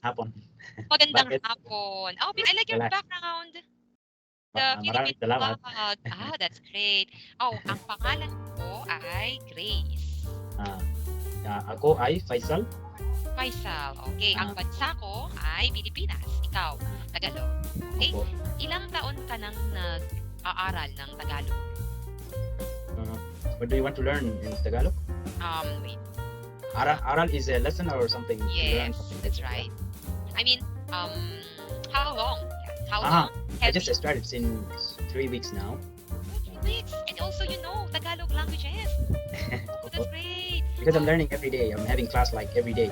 hapon. Magandang Bakit? hapon. Oh, I like your Wala. background. The Maraming Philippine salamat. flag. Ah, that's great. Oh, ang pangalan ko ay Grace. Ah, ako ay Faisal. Faisal. Okay, ang Ah, bansa ko ay Pilipinas. Ikaw, Tagalog. Okay, opo. ilang taon ka nang nag-aaral ng Tagalog? Uh, what do you want to learn in Tagalog? Wait. Aral is a lesson or something to learn Yes, something like that's that, yeah? right. I mean, how long? Yeah, how Ah, long I have just you? started since 3 weeks now. Oh, 3 weeks. And also, Tagalog languages. Oh, Opo. that's great. Because I'm Oh, learning every day. I'm having class like every day.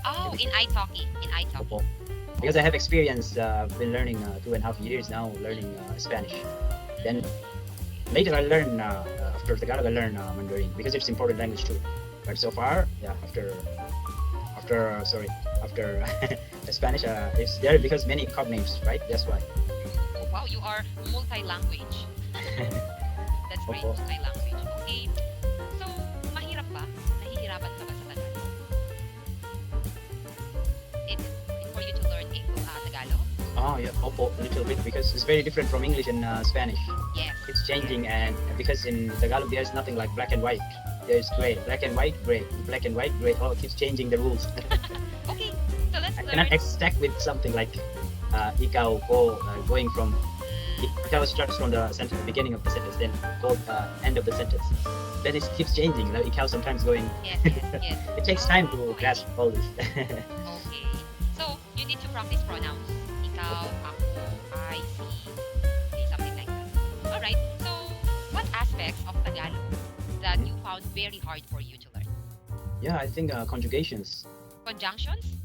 oh, Every in day. iTalki. In iTalki. Opo. Because I have experience, been learning 2.5 years now, learning Spanish. Then later I learn after Tagalog I learn Mandarin because it's important language too. But so far, yeah, after Spanish, it's there because many cognates, right? That's why. Oh, wow, you are multi-language. That's great, Opo. multi-language. Okay. So, mahirap ba? Nahihirapan ka ba sa Tagalog? In, for you to learn Tagalog? Oh yeah, Opo, a little bit because it's very different from English and Spanish. Yes. It's changing, and because in Tagalog there's nothing like black and white. There's gray, black and white, gray, black and white, gray. Oh, it keeps changing the rules. Okay, so let's I learn. cannot extract with something like ikaw, ko, going from ikaw starts from the sentence, the beginning of the sentence, then go end of the sentence. Then it keeps changing. Like ikaw sometimes going. Yes, yes, yes. It takes time to Oh, I grasp see. all this. Okay. So, you need to practice pronouns. Ikaw, ako, I, see. Okay, something like that. Alright, so what aspects of Tagalog that you found very hard for you to learn? Yeah, I think conjugations. Conjunctions?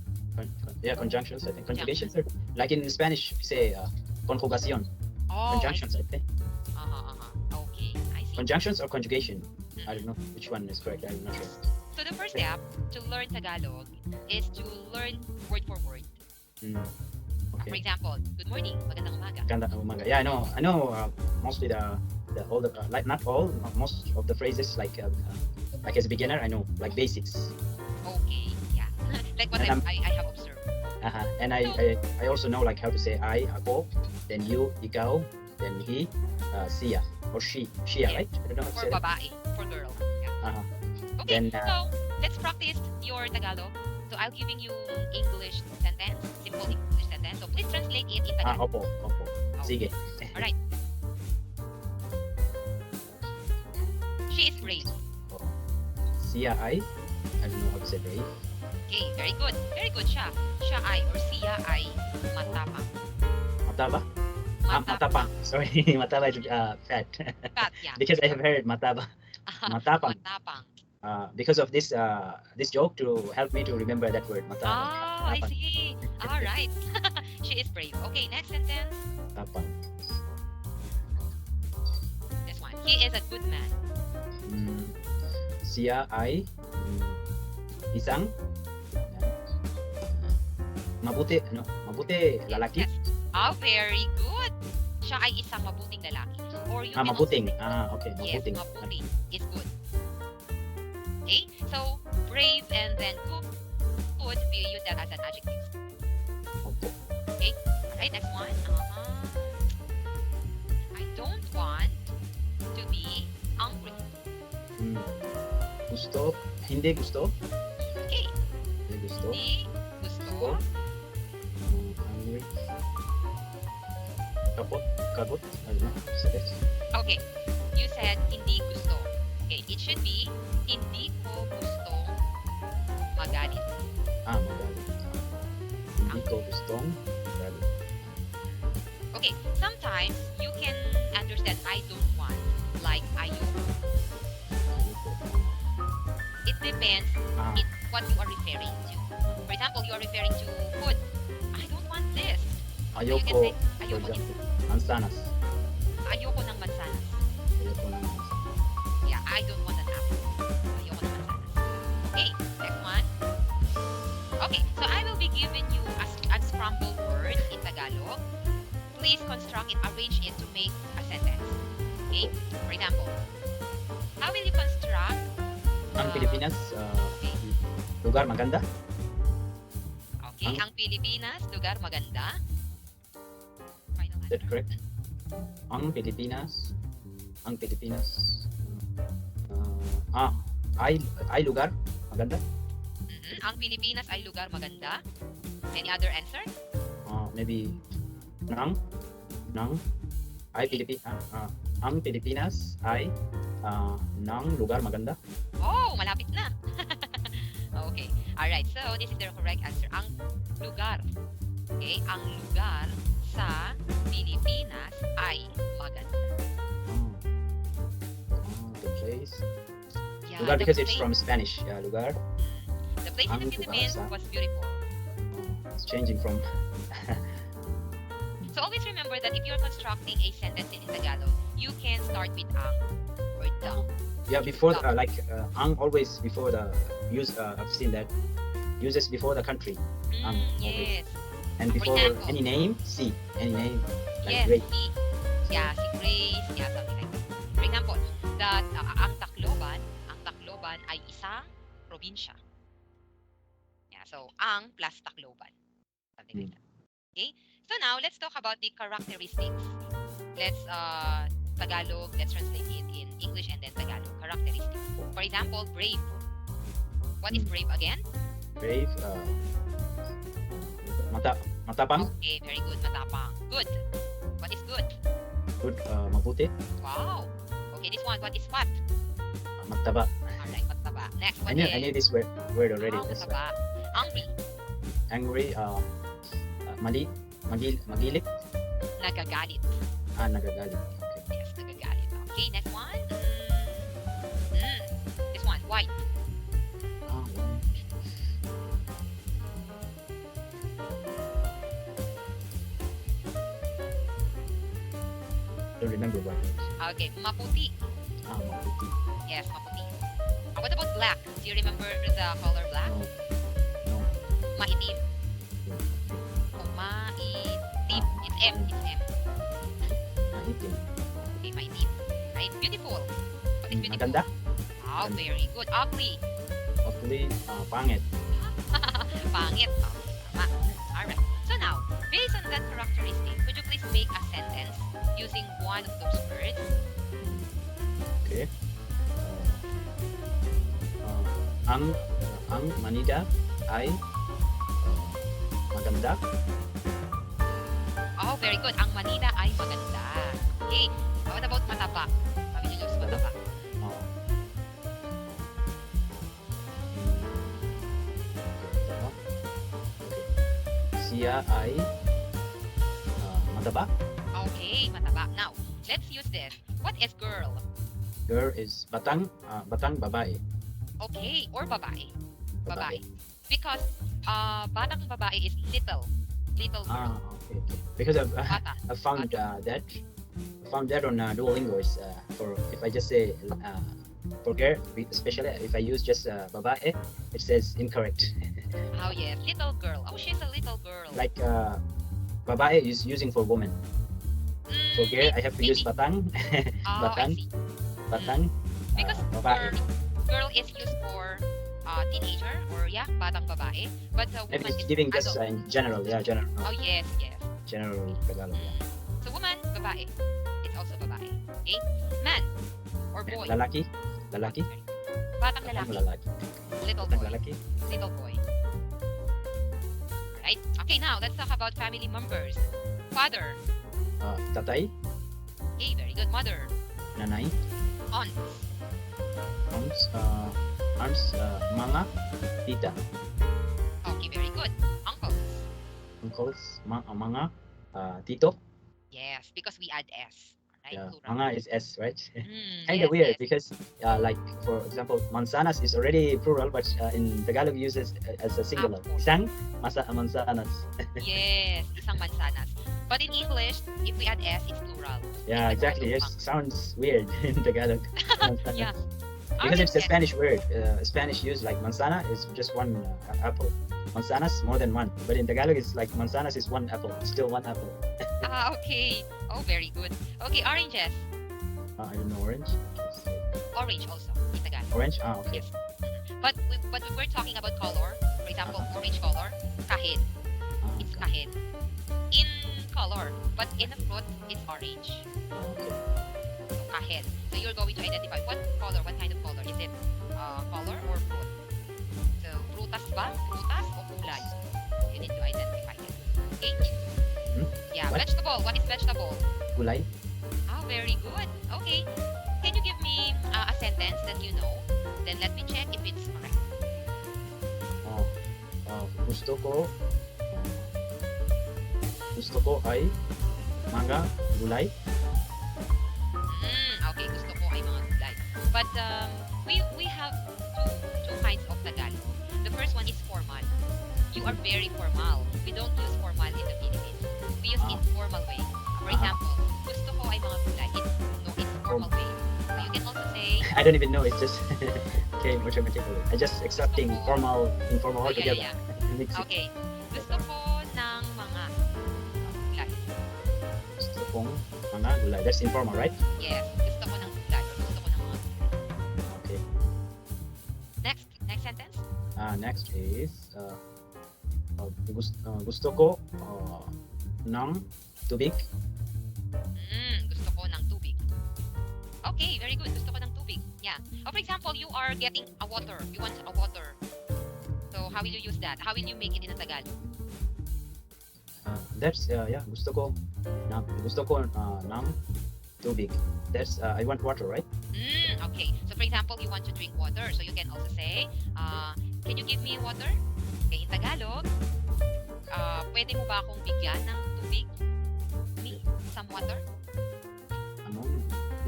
Conjunctions. I think Conjunctions. conjugations are like in Spanish we say conjugación. Oh, I Conjunctions, see. I think. Okay, I see. Conjunctions or conjugation. I don't Mhm. know which one is correct. I'm not sure. So the first step to learn Tagalog is to learn word for word. Mm, For okay. example, good morning, magandang umaga. Ganda ng umaga. Yeah, I know. I know. Mostly all the like not all, most of the phrases like as a beginner. I know like basics. Okay, yeah. Like what And I have observed. and So, I also know like how to say I, ako, then you, ikaw, then he, siya or she, yes, right? I don't know how to for say that. babae, for girl. Yeah. Uh-huh. Okay, Then so let's practice your Tagalog. So I'll giving you English sentence, simple English sentence. So please translate it in Tagalog. opo. Okay. Sige. All right. She is brave. Siya ay, I don't know how to say brave. Okay, very good. Very good siya. Siya ay or siya ay matapang. Mataba? Matapang. Matapang. Sorry, mataba is fat. Fat, yeah. Because I have heard mataba. Matapang. Matapang. Because of this this joke to help me to remember that word matapang. Ah, I Matapang. see. All right. She is brave. Okay, next sentence. Matapang. This one. He is a good man. Siya ay isang mabuti lalaki. Yes. Ah, very good. Siya ay isang mabuting lalaki. Or you can also Mabuting. say, Okay, yes, mabuting. mabuting is good. Okay, so brave and then good, we use that as an adjective. Opo. Okay, alright, next one. I don't want to be hungry. Gusto, hindi gusto. Okay, Hindi gusto. hindi gusto. Hungry. Kagot. I don't know. Say that. Okay, you said hindi gusto. Okay, it should be hindi ko gustong magalit. Magalit. Hindi ko gustong magalit. Okay, sometimes you can understand I don't want like ayoko. It depends in what you are referring to. For example, you are referring to food. I don't want this. So you can Ayoko, say for ayoko example, is mansanas. ayoko ng mansanas. Ayoko ng mansanas. Yeah, I don't want an apple. Ayoko ng mansanas. Okay, next one. Okay, so I will be giving you a scrambled word in Tagalog. Please construct it, arrange it to make a sentence. Okay? For example, how will you construct Ang Pilipinas, okay, lugar maganda. okay, Okay, Ang- ang Pilipinas, lugar maganda. Final Is that answer. correct? Ang Pilipinas. Ang Pilipinas. Ay lugar maganda. Ang Pilipinas ay lugar maganda. Any other answer? Maybe nang ay ang Pilipinas ay ng lugar maganda. Oh, malapit na. Okay. Alright, so this is the correct answer. Ang lugar. Okay, ang lugar sa Pilipinas ay maganda. The place. Yeah, Lugar the because it's place- from Spanish. Yeah, lugar. The place in the ang lugar Philippines sa- was beautiful. It's changing from. So always remember that if you're constructing a sentence in Tagalog, you can start with ang or the. Yeah, before ang always before the use. I've seen that uses before the country, Yes. and For before example. any name. See any name. Like Yes, great. si. Yeah, si Grace. Yeah, something like that. For example, that ang Tacloban ay isang probinsya. Yeah, so ang plus Tacloban. Something like that. Okay? So now, let's talk about the characteristics. Let's Tagalog, let's translate it in English and then Tagalog. Characteristics. For example, brave. What is brave again? Brave. Matapang. Okay, very good. Matapang. Good. What is good? Good. Mabuti. Wow. Okay, this one. What is fat? Magtaba. Alright, mataba. Next I one knew is this word already. That's why. mataba. Angry. Angry. Magilit. Nagagalit. Nagagalit. Okay. Yes, nagagalit. Okay, next one. This one. White. Don't remember what it is. Okay, maputi. Maputi. Yes, maputi. What about black? Do you remember the color black? No. Maitim. Oh, maitim. It's M. It's M. Itim. Okay, maitim. Right? Beautiful. What is beautiful? Maganda. Oh, very good. Ugly. Ugly. Pangit. Pangit. Okay, tama. Alright. So now, based on that characteristic, could you please make a sentence using one of those words? Okay. Ang Manila ay maganda. Oh, very good. Ang Manila ay maganda. Okay. What about mataba? Sabi niyo yung mataba. Uh, Siya ay mataba. Okay, mataba. Now, let's use this. What is girl? Girl is batang babae. Okay, or babae. Babae. Because batang babae is little. Little girl. Okay. Because Bata. I found that on Duolingo is for if I just say for girl, especially if I use just babae, it says incorrect. Oh yes, little girl. Oh, she's a little girl. Like babae is using for woman. For girl, I have to use maybe. batang, Oh, I batang, see. batang, Because babae. girl is used for teenager or yeah, batang babae. But Maybe woman it's is giving just adult. in general, yeah, general, Oh yes, yes. general Tagalog. Yeah. So woman, babae. It's also babae. Okay? Man or boy. Lalaki, Batang batang lalaki. lalaki, Little batang boy. lalaki. Little boy. Right? Okay, now let's talk about family members. Father. Tatay, Okay, very good. Mother. nanay, Aunt. aunts, mga, tita, Okay, very good. Uncle. uncles, mga, tito. Yes, because we add S. Right? Yeah, Plural. mga is S, right? Yes, Kind of weird yes. because, like for example, manzanas is already plural, but in Tagalog uses as a singular. Apple. Isang manzanas. Yes, isang mansanas. But in English, if we add S, it's plural. Yeah, It's like exactly. It all those sounds weird in Tagalog. Manzanas. Yeah. Because it's a Orange, Spanish word. Spanish use like manzana is just one apple. Manzanas more than one. But in Tagalog, it's like manzanas is one apple. Still one apple. okay. Oh, very good. Okay, oranges. I don't know orange. Orange also in Tagalog. Orange. Okay. Yes. But when we're talking about color, for example, orange color, kahit. It's kahit. In color, but in a fruit, it's orange. Okay. So kahit. So you're going to identify what color, what kind of color. Is it color or fruit? So prutas ba? Prutas o kulay? You need to identify it. Okay? Yeah, What? vegetable. What is vegetable? Gulay. Ah, very good. Okay. Can you give me a sentence that you know? Then let me check if it's correct. Gusto ko ay mga gulay. Okay, gusto ko ay mga gulay. But we have two kinds of Tagalog. The first one is formal. You are very formal. We don't use formal in the Philippines. We use informal way. For example, gusto ko ay mga gulay. It's formal way. So you can also say, I don't even know. It just came automatically. I just accepting formal, informal all together. yeah. Mix it. Okay. Gusto ko ng mga gulay. Gusto kong mga gulay. That's informal, right? Yes, gusto ko ng gulay. Gusto ko ng mga Okay. Next sentence. Next is gusto ko ng tubig. Gusto ko ng tubig. Okay, very good. Gusto ko ng tubig. Yeah. For example, you are getting a water. You want a water. So, how will you use that? How will you make it in a Tagalog? That's gusto ko ng tubig. That's I want water, right? Okay. So, for example, you want to drink water. So, you can also say, can you give me water? Okay, in Tagalog, pwede mo ba akong bigyan ng tubig? Me, some water? Anong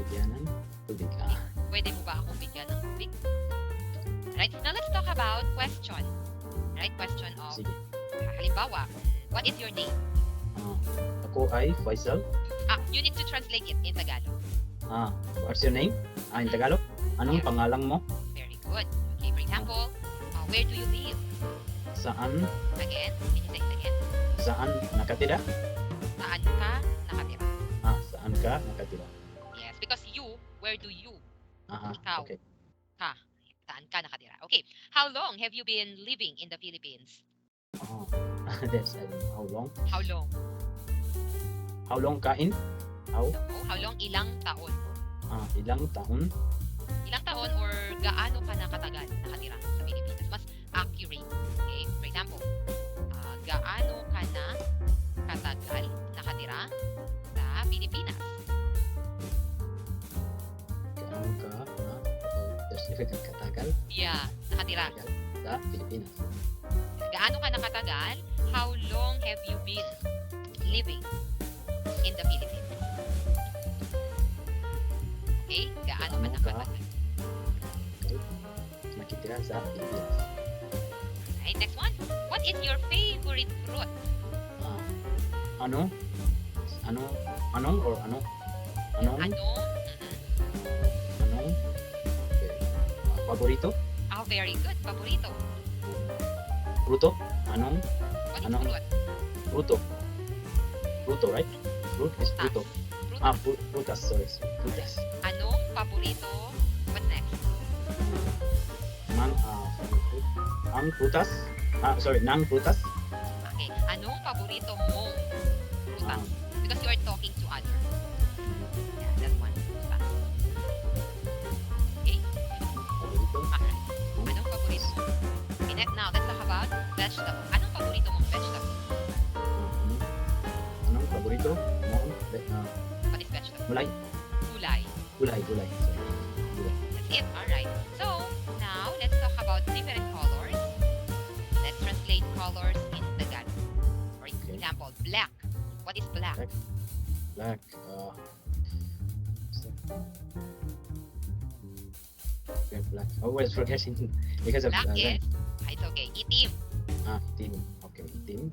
bigyan ng tubig? Pwede mo ba akong bigyan ng tubig? Right? Now, let's talk about question. Right? Question of, Sige. halimbawa, what is your name? Ako ay Faisal. You need to translate it in Tagalog. What's your name? In Tagalog? Anong Yeah. pangalan mo? Very good. Okay, for example, where do you live? Saan Again, can you say it again? saan nakatira? Saan ka nakatira? Saan ka nakatira? Yes, because you, where do you? Ikaw. Okay. Ka. Saan ka nakatira? Okay, how long have you been living in the Philippines? That's how long? How long? How long kain? No, how long? Ilang taon? Ilang taon? Ilang taon or gaano ka nakatagal nakatira sa Pilipinas? Mas accurate. Okay? For example, gaano ka na katagal nakatira sa Pilipinas? Gaano ka na katagal Yeah, nakatira. sa Pilipinas? Gaano ka nakatagal? How long have you been living in the Philippines? Okay? Gaano ka Gaano ka nakatagal? nakitira sa Pilipinas? Right, next one. What is your favorite fruit? Anong or ano? Anong? Anong? Okay. Paborito? Very good. Paborito. Pruto? Anong? What is Anong? fruit? Pruto. Pruto, right? Fruit is pruto. Fruit. Prutas, sorry. Prutas. Anong paborito? What's next? Ang prutas? Nang prutas? Okay. Anong paborito mong prutas? Because you are talking to other. Yeah, that one. Prutas. Okay? Paborito? Alright. Anong paborito mo? Okay, now let's talk about vegetable. Anong paborito mong vegetable? Anong paborito mo? What is vegetable? Gulay? Gulay. Sorry. Gulay. That's it. Alright. So, now let's talk about different colors. Let's translate colors in Tagalog. For example, black. What is black? Black. Black. Always forgetting because of Black is, it's okay, itim itim. Okay, itim.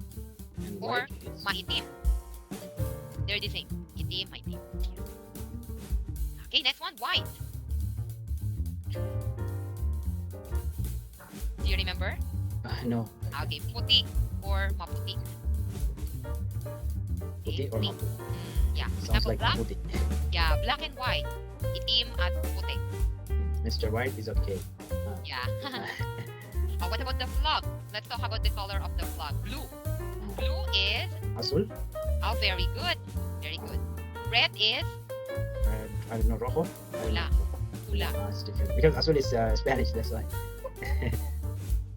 And or white is maitim. They're the same. Itim, maitim. Okay, next one, white. Do you remember? no. Okay, puti or maputi. Puti or maputi. Yeah. Sounds Example, like black. puti. Yeah, black and white. Itim at puti. Mr. White is okay. Yeah. What about the flag? Let's talk about the color of the flag. Blue. Blue is Azul. very good. Very good. Red is I don't know, rojo. I don't pula. know. Pula. It's different because azul is Spanish. That's why.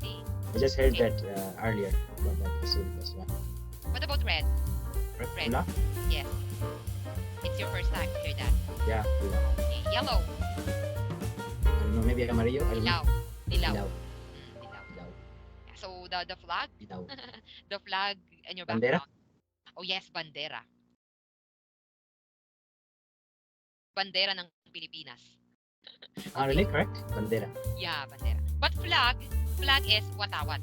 See? I just heard Okay. that earlier about that azul. That's why. What about red? Red. Pula? Yes. It's your first time to hear that. Yeah, pula. Okay. Yellow. I don't know. Maybe amarillo. I don't know. Dilaw. Dilaw. Dilaw. Dilaw. Dilaw. Yeah, so the flag, Dilaw. the flag in your Bandera. background. Oh yes, bandera. Bandera ng Pilipinas. Ah, really? Correct. Bandera. Yeah, bandera. But flag is watawat.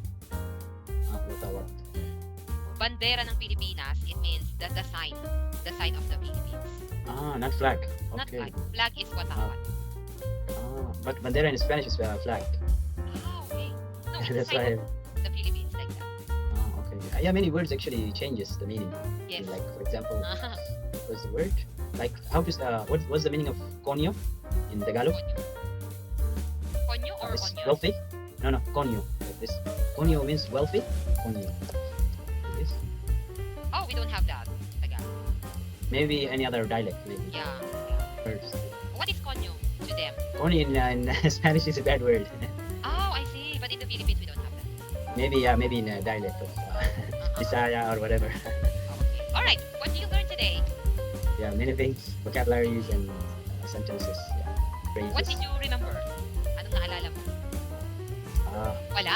Ah, what? Bandera ng Pilipinas, it means the sign of the Philippines. Ah, not flag. Not Okay. flag. Flag is watawat. Ah, but bandera in Spanish is flag. Ah, okay. No, it's the That's sign why. of the Philippines like that. Ah, okay. Yeah, many words actually changes the meaning. Yes. Like for example, what's the word? Like how does what's the meaning of conyo in Tagalog? Konyo or Is onion? wealthy? No, conyo. Like this. Conyo means wealthy. Conyo. Like this. Oh, we don't have that. Tagalog. Maybe any other dialect. Maybe. Yeah. Words. What is konyo to them? Conyo in Spanish is a bad word. Oh, I see. But in the Philippines, we don't have that. Maybe in a dialect of Bisaya or whatever. Okay. All right. What do you learn today? Yeah, many things, vocabularies and sentences. Yeah, phrases. What did you remember? Anong naalala mo? Ah, Wala?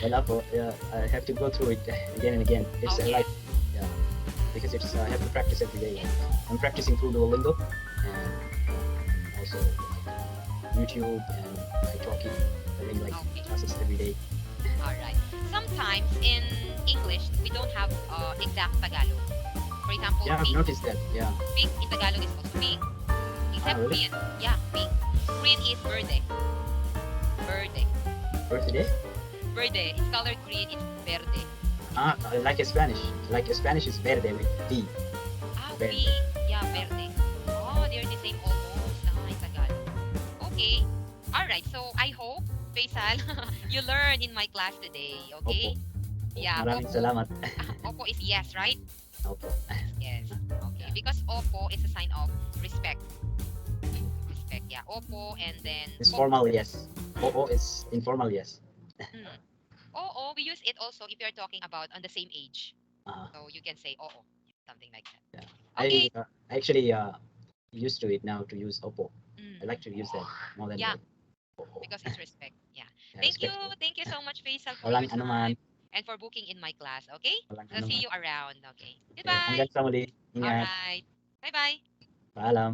wala po. Yeah, I have to go through it again and again. It's Okay. like, yeah, because it's I have to practice every day. I'm practicing through Duolingo and also YouTube and by talking, having like Okay. classes every day. All right. Sometimes in English, we don't have exact Tagalog. For example, Yeah, I've pink. noticed that. Yeah. Pink in Tagalog is also pink. Except really? green. Yeah, pink. Green is verde. Verde. Birthday? Verde. It's colored green. It's verde. Ah, like a Spanish. Like a Spanish is verde with V. Ah, Verde. Yeah, verde. Oh, they're the same almost. In Tagalog. Okay. All right. So I hope, Faisal, you learn in my class today. Okay. Opo. Yeah. Maraming Opo. salamat. Opo is yes, right? Opo. Yes. Okay. Because opo is a sign of respect. Respect. Yeah. Opo and then It's po. formal, yes. Oo is informal, yes. Mm. Oo, we use it also if you're talking about on the same age. Uh, So you can say oo, something like that. yeah. Okay. I actually used to it now to use Oppo. I Mm. like to use that more than Yeah, like Oppo. because it's respect. Yeah. Yeah, Thank you. respectful. Thank you so much, Faisal, for your Walang anuman. time and for booking in my class. Okay? Walang So see anuman. you around. Okay. Okay. Goodbye. Hanggang sa muli. All Ingat. right. Bye bye. Paalam.